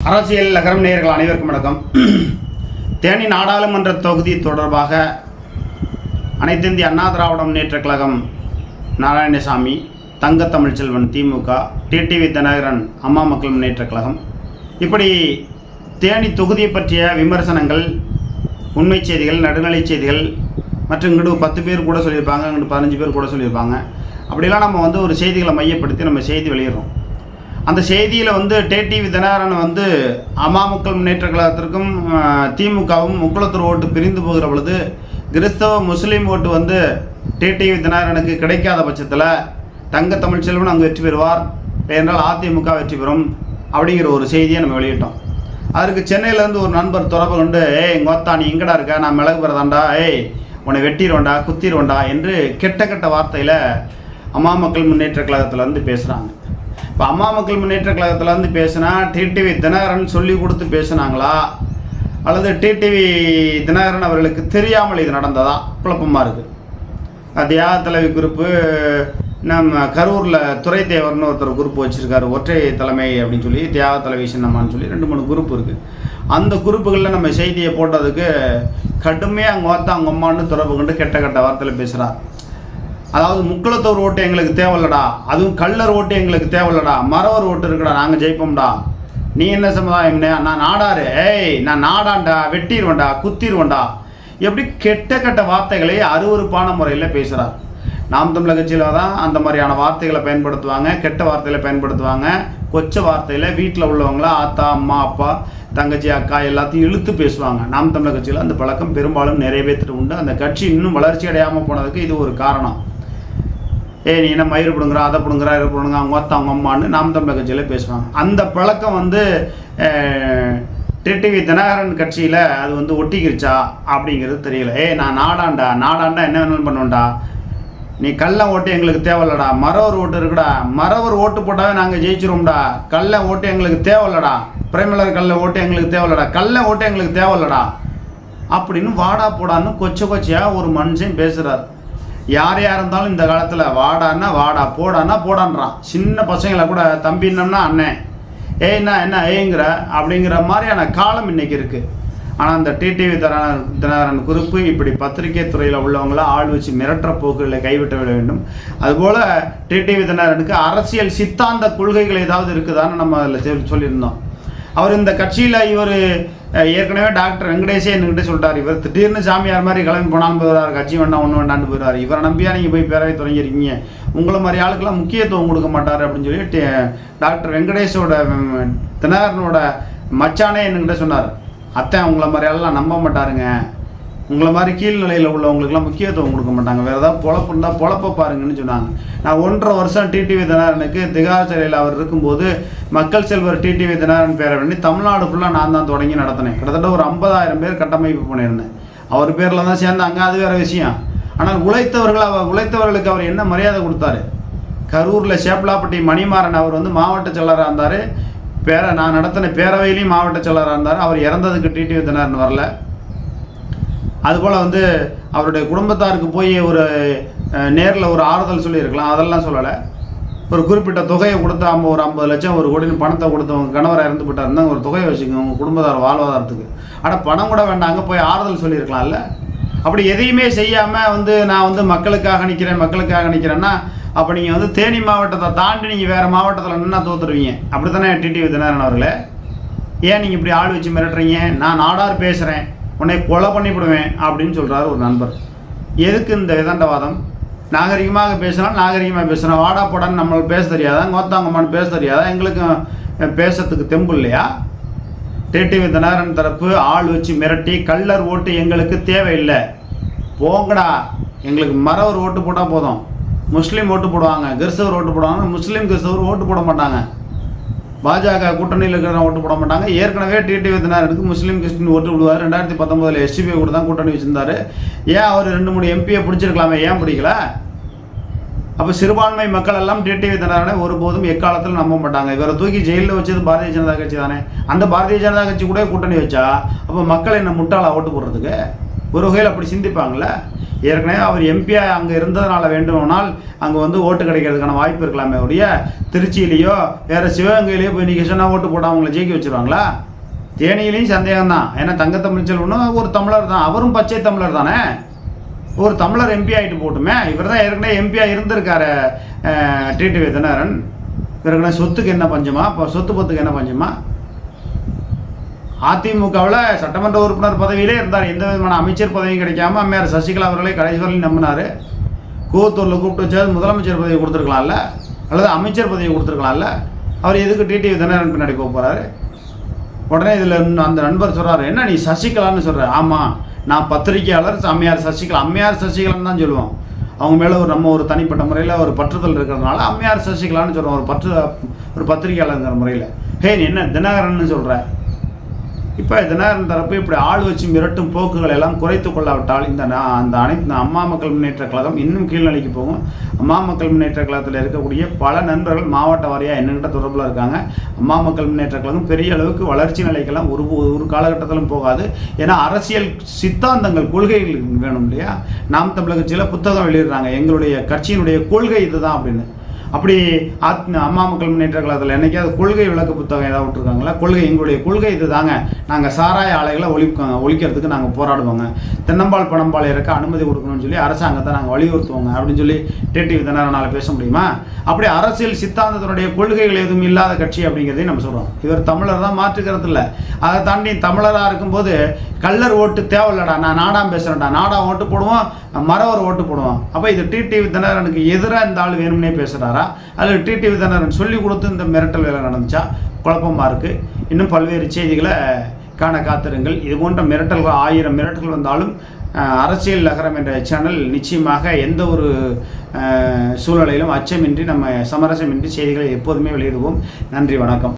அரசியல் நகரம் நேயர்கள் அனைவருக்கும் வணக்கம். தேனி நாடாளுமன்ற தொகுதி தொடர்பாக அனைத்து இந்திய அண்ணா திராவிட முன்னேற்றக் கழகம் நாராயணசாமி, தங்க தமிழ்ச்செல்வன் திமுக, டிடிவி தினகரன் அம்மா மக்கள் முன்னேற்றக் கழகம், இப்படி தேனி தொகுதியை பற்றிய விமர்சனங்கள், உண்மை செய்திகள், நடுநிலை செய்திகள் மற்றும் இங்கிட்டு 10 பேர் கூட சொல்லியிருப்பாங்க, இங்கிட்டு 15 பேர் கூட சொல்லியிருப்பாங்க. அப்படிலாம் நம்ம ஒரு செய்திகளை மையப்படுத்தி நம்ம செய்தி வெளியிடுறோம். அந்த செய்தியில் டிடிவி தினகரன் அம்மா மக்கள் முன்னேற்றக் கழகத்திற்கும் திமுகவும் முக்குளத்தூர் ஓட்டு பிரிந்து போகிற பொழுது கிறிஸ்தவ முஸ்லீம் ஓட்டு டிடிவி தினகரனுக்கு கிடைக்காத பட்சத்தில் தங்க தமிழ்ச்செல்வன் அங்கே வெற்றி பெறுவார், என்றால் அதிமுக வெற்றி பெறும் அப்படிங்கிற ஒரு செய்தியை நம்ம வெளியிட்டோம். அதற்கு சென்னையிலேருந்து ஒரு நண்பர் தொடர்பு கொண்டு, கோத்தா நீ எங்கடா இருக்க, நான் மிளகு பெறதாண்டா, உன்னை வெட்டிடுவேண்டா, குத்திடுவேண்டா என்று கெட்ட வார்த்தையில் அம்மா மக்கள் முன்னேற்றக் கழகத்தில் பேசுகிறாங்க. இப்போ அம்மா மக்கள் முன்னேற்ற கழகத்தில் பேசினா டிடிவி தினகரன் சொல்லி கொடுத்து பேசுனாங்களா, அல்லது டிடிவி தினகரன் அவர்களுக்கு தெரியாமல் இது நடந்ததா குழப்பமாக இருக்குது. தியாக தலைவி குரூப்பு, நம்ம கரூரில் துறை தேவர்னு ஒருத்தர் குரூப் வச்சுருக்காரு, ஒற்றை தலைமை அப்படின்னு சொல்லி, தியாக தலைவி சின்னம்மான்னு சொல்லி 2-3 குரூப் இருக்குது. அந்த குரூப்புகளில் நம்ம செய்தியை போட்டதுக்கு கடுமையாக அவங்க அம்மான்னு தொடர்பு கொண்டு கெட்ட வார்த்தையில் பேசுகிறார். அதாவது முக்குளத்தூர் ஓட்டு எங்களுக்கு தேவையில்லடா, அதுவும் கள்ளர் ஓட்டு எங்களுக்கு தேவையில்லடா, மறவர் ஓட்டு இருக்குடா, நாங்கள் ஜெயிப்போம்டா, நீ என்ன சமுதாயம், நான் நாடாரு, நான் நாடாண்டா, வெட்டிடுவேண்டா, குத்திடுவேண்டா, எப்படி கெட்ட வார்த்தைகளை அருவருப்பான முறையில் பேசுகிறார். நாம் தமிழர் கட்சியில் தான் அந்த மாதிரியான வார்த்தைகளை பயன்படுத்துவாங்க, கெட்ட வார்த்தைகளை பயன்படுத்துவாங்க, கொச்ச வார்த்தையில் வீட்டில் உள்ளவங்கள ஆத்தா, அம்மா, அப்பா, தங்கச்சி, அக்கா எல்லாத்தையும் இழுத்து பேசுவாங்க. நாம் தமிழர் கட்சியில் அந்த பழக்கம் பெரும்பாலும் நிறைய பேர்த்துட்டு உண்டு. அந்த கட்சி இன்னும் வளர்ச்சி அடையாமல் போனதுக்கு இது ஒரு காரணம். நீ என்ன மயிறு பிடுங்குறா, அதை பிடுங்குறா, இதை பிடுங்க, அவங்க அம்மான்னு நாம் தமிழர் கட்சியில் பேசுவாங்க. அந்த பழக்கம் டிடிவி தினகரன் கட்சியில் அது ஒட்டிக்கிருச்சா அப்படிங்கிறது தெரியல. நான் நாடாண்டா என்ன வேணாலும் பண்ணுவேன்டா, நீ கள்ள ஓட்டு எங்களுக்கு தேவையில்லடா, மறவர் ஓட்டு இருக்குடா, மறவர் ஓட்டு போட்டாவே நாங்கள் ஜெயிச்சிருவோம்டா, கள்ள ஓட்டு எங்களுக்கு தேவையில்லடா, பிரேமலர் கள்ள ஓட்டு எங்களுக்கு தேவையில்லடா, கள்ள ஓட்டு எங்களுக்கு தேவையில்லடா அப்படின்னு வாடா போடான்னு கொச்சையாக ஒரு மனுஷன் பேசுகிறார். யார் இருந்தாலும் இந்த காலத்தில் வாடான்னா வாடா, போடான்னா போடான்றான். சின்ன பசங்களை கூட தம்பின்னம்னா அண்ணன், என்ன ஏங்கிற அப்படிங்கிற மாதிரியான காலம் இன்றைக்கி இருக்குது. ஆனால் அந்த டிடிவி தினகரன் குறிப்பு இப்படி பத்திரிகை துறையில் உள்ளவங்கள ஆள் வச்சு மிரட்டுற போக்குகளை கைவிட்ட விட வேண்டும். அதுபோல் டிடிவி தினகரனுக்கு அரசியல் சித்தாந்த கொள்கைகள் ஏதாவது இருக்குதான்னு நம்ம அதில் சொல்லியிருந்தோம். அவர் இந்த கட்சியில் இவர் ஏற்கனவே டாக்டர் வெங்கடேஷே என்கிட்ட சொல்லிட்டார், இவர் திடீர்னு சாமியார் மாதிரி கிளம்பி போனாலும் போயிடுவார், கட்சி வேண்டாம் ஒன்று வேண்டான்னு போயிடுவார், இவரை நம்பியா நீங்கள் போய் பேரவை தொடங்கியிருக்கீங்க, உங்களை மாதிரி ஆளுக்கெல்லாம் முக்கியத்துவம் கொடுக்க மாட்டார் அப்படின்னு சொல்லி டாக்டர் வெங்கடேஷோட தினகரனோட மச்சானே என்கிட்ட சொன்னார், அத்தை உங்களை மாதிரி ஆளெல்லாம் நம்ப மாட்டாருங்க, உங்களை மாதிரி கீழ்நிலையில் உள்ளவங்களுக்குலாம் முக்கியத்துவம் கொடுக்க மாட்டாங்க, வேறு ஏதாவது பொழப்பு இருந்தால் பொழப்ப பாருங்கன்னு சொன்னாங்க. நான் 1.5 வருஷம் டிடிவி தினகரனுக்கு திகார் சிறையில் அவர் இருக்கும்போது மக்கள் செல்வர் டிடிவி தினகரன் பேரவணி தமிழ்நாடு ஃபுல்லாக நான் தான் தொடங்கி நடத்தினேன். கிட்டத்தட்ட ஒரு 50,000 பேர் கட்டமைப்பு பண்ணியிருந்தேன். அவர் பேரில் தான் சேர்ந்தாங்க, அது வேறு விஷயம். ஆனால் உழைத்தவர்களுக்கு அவர் என்ன மரியாதை கொடுத்தாரு. கரூரில் சேப்பலாப்பட்டி மணிமாறன் அவர் மாவட்ட செயலராக இருந்தார், நான் நடத்தின பேரவையிலையும் மாவட்ட செயலராக இருந்தார். அவர் இறந்ததுக்கு டிடிவி தினகரன் வரல. அதுபோல் அவருடைய குடும்பத்தாருக்கு போய் ஒரு நேரில் ஒரு ஆறுதல் சொல்லியிருக்கலாம், அதெல்லாம் சொல்லலை. ஒரு குறிப்பிட்ட தொகையை கொடுத்தா ஒரு 50 லட்சம், 1 கோடி பணத்தை கொடுத்தவங்க கணவரை இறந்து போட்டாருன்னா ஒரு தொகையை வச்சுக்கோங்க உங்கள் குடும்பத்தார் வாழ்வாதாரத்துக்கு. ஆனால் பணம் கூட வேண்டாங்க, போய் ஆறுதல் சொல்லியிருக்கலாம்ல. அப்படி எதையுமே செய்யாமல் நான் மக்களுக்காக நிற்கிறேன்னா அப்போ நீங்கள் தேனி மாவட்டத்தை தாண்டி நீங்கள் வேறு மாவட்டத்தில் நின்னா தோற்றுருவீங்க. அப்படி தானே டிடிவி தினகரன் அவர்களே? ஏன் நீங்கள் இப்படி ஆள் வச்சு மிரட்டுறீங்க? நான் நாடார் பேசுகிறேன், உன்னை கொலை பண்ணிவிடுவேன் அப்படின்னு சொல்கிறாரு ஒரு நண்பர். எதுக்கு இந்த விதண்டவாதம்? நாகரிகமாக பேசுகிறோம், வாடா போடான்னு நம்மளுக்கு பேச தெரியாதா, கோத்தாங்கம்மான்னு பேச தெரியாதா, எங்களுக்கும் பேசுறதுக்கு தெம்பு இல்லையா? டிடிவி தினகரன் தரப்பு ஆள் வச்சு மிரட்டி கள்ளர் ஓட்டு எங்களுக்கு தேவையில்லை, போங்கடா, எங்களுக்கு மறவர் ஓட்டு போட்டால் போதும், முஸ்லீம் ஓட்டு போடுவாங்க, கிறிஸ்தவர் ஓட்டு போடுவாங்க, முஸ்லீம் கிறிஸ்தவர் ஓட்டு போட மாட்டாங்க, பாஜக கூட்டணியில் இருக்கிற ஓட்டு போட மாட்டாங்க. ஏற்கனவே டிடிவி தினகரனுக்கு முஸ்லீம் கிறிஸ்டின் ஓட்டு விடுவார். 2019 எஸ்டிபி கூட தான் கூட்டணி வச்சிருந்தார். ஏன் அவர் 2-3 எம்பியை பிடிச்சிருக்கலாமே, ஏன் பிடிக்கல? அப்போ சிறுபான்மை மக்கள் எல்லாம் டிடிவி தினகரனை ஒருபோதும் எக்காலத்தில் நம்ப மாட்டாங்க. இவரை தூக்கி ஜெயிலில் வச்சது பாரதிய ஜனதா கட்சி தானே. அந்த பாரதிய ஜனதா கட்சி கூட கூட்டணி வச்சா அப்போ மக்கள் என்ன முட்டாளா ஓட்டு போடுறதுக்கு? ஒரு வகையில் அப்படி சிந்திப்பாங்களே. ஏற்கனவே அவர் எம்பியாக அங்கே இருந்ததுனால வேண்டுமானால் அங்கே வந்து ஓட்டு கிடைக்கிறதுக்கான வாய்ப்பு இருக்கலாமே ஒழிய திருச்சியிலையோ வேறு சிவகங்கையிலையோ போய் நீங்கள் சொன்னால் ஓட்டு போட அவங்கள ஜெயிக்க வச்சுருவாங்களா? தேனியிலையும் சந்தேகம் தான். ஏன்னா தங்கத்தமிழ்ச்செல்வனும் ஒரு தமிழர் தான், அவரும் பச்சை தமிழர் தானே. ஒரு தமிழர் எம்பி ஆகிட்டு போட்டுமே. இவர் தான் ஏற்கனவே எம்பியாக இருந்திருக்காரு டிடிவி தினகரன். ஏற்கனவே சொத்துக்கு என்ன பஞ்சமா? இப்போ சொத்து பத்துக்கு என்ன பஞ்சமா? அதிமுகவில் சட்டமன்ற உறுப்பினர் பதவியிலே இருந்தார். எந்த விதமான அமைச்சர் பதவியும் கிடைக்காம அம்மையார் சசிகலா அவர்களை கடைசி வரையும் நம்பினார். கூவத்தூரில் கூப்பிட்டு வச்சாது முதலமைச்சர் பதவி கொடுத்துருக்கலாம்ல, அல்லது அமைச்சர் பதவி கொடுத்துருக்கலாம்ல. அவர் எதுக்கு டிடிவி தினகரன் பின்னாடி போக போகிறாரு? உடனே இதில் அந்த நண்பர் சொல்கிறார், என்ன நீ சசிகலான்னு சொல்கிற? ஆமாம், நான் பத்திரிகையாளர் அம்மையார் சசிகலா. அம்மையார் சசிகலான்னு தான் சொல்லுவோம். அவங்க மேலே நம்ம ஒரு தனிப்பட்ட முறையில் ஒரு பற்றுதல் இருக்கிறதுனால அம்மையார் சசிகலான்னு சொல்கிறோம். ஒரு பத்திரிகையாளருங்கிற முறையில். ஹே, நீ என்ன தினகரன்னு சொல்கிற? இப்போ தினகரன் தரப்பு இப்படி ஆள் வச்சு மிரட்டும் போக்குகள் எல்லாம் குறைத்து கொள்ளாவிட்டால் அந்த அனைத்து அம்மா மக்கள் முன்னேற்ற கழகம் இன்னும் கீழ்நிலைக்கு போகும். அம்மா மக்கள் முன்னேற்ற கழகத்தில் இருக்கக்கூடிய பல நண்பர்கள் மாவட்ட வாரியாக என்னகிட்ட தொடர்பில் இருக்காங்க. அம்மா மக்கள் முன்னேற்ற கழகம் பெரிய அளவுக்கு வளர்ச்சி நிலைக்கெல்லாம் ஒரு காலகட்டத்திலும் போகாது. ஏன்னா அரசியல் சித்தாந்தங்கள், கொள்கைகள் வேணும் இல்லையா? நாம் தமிழர் கட்சியில் புத்தகம் வெளியிடுறாங்க, எங்களுடைய கட்சியினுடைய கொள்கை இதுதான் அப்படின்னு. அப்படி அம்மா மக்கள் முன்னேற்ற கழகத்தில் என்னைக்காவது கொள்கை விளக்க புத்தகம் ஏதாவது விட்டுருக்காங்களா? எங்களுடைய கொள்கை இது தாங்க, நாங்கள் சாராய ஆலைகளை ஒழிக்கிறதுக்கு நாங்கள் போராடுவோங்க, தென்னம்பால் பணம்பால் இறக்க அனுமதி கொடுக்கணும்னு சொல்லி அரசாங்கத்தை நாங்கள் வலியுறுத்துவோங்க அப்படின்னு சொல்லி டிடிவி தினகரனால் பேச முடியுமா? அப்படி அரசியல் சித்தாந்தத்தினுடைய கொள்கைகள் எதுவும் இல்லாத கட்சி அப்படிங்கிறதையும் நம்ம சொல்கிறோம். இவர் தமிழர் தான், மாற்றுக்கிறது இல்லை. அதை தாண்டி தமிழராக இருக்கும்போது கள்ளர் ஓட்டு தேவையில்லடா, நான் நாடாம் பேசுகிறேன்டா, நாடா ஓட்டு போடுவோம், மறவர் ஓட்டு போடுவோம். அப்போ இது டிடிவி தினகரனுக்கு எதிராக இந்த ஆள் வேணும்னே பேசுகிறாரா, அல்லது டிடிவி தினகரன் சொல்லி கொடுத்து இந்த மிரட்டல் வேலை நடந்துச்சா? குழப்பமாக இருக்குது. இன்னும் பல்வேறு செய்திகளை காண காத்திருங்கள். இது போன்ற மிரட்டல்கள் 1000 மிரட்டல்கள் வந்தாலும் அரசியல் நகரம் என்ற சேனல் நிச்சயமாக எந்த ஒரு சூழ்நிலையிலும் அச்சமின்றி நம்ம சமரசமின்றி செய்திகளை எப்போதுமே வெளியிடுவோம். நன்றி, வணக்கம்.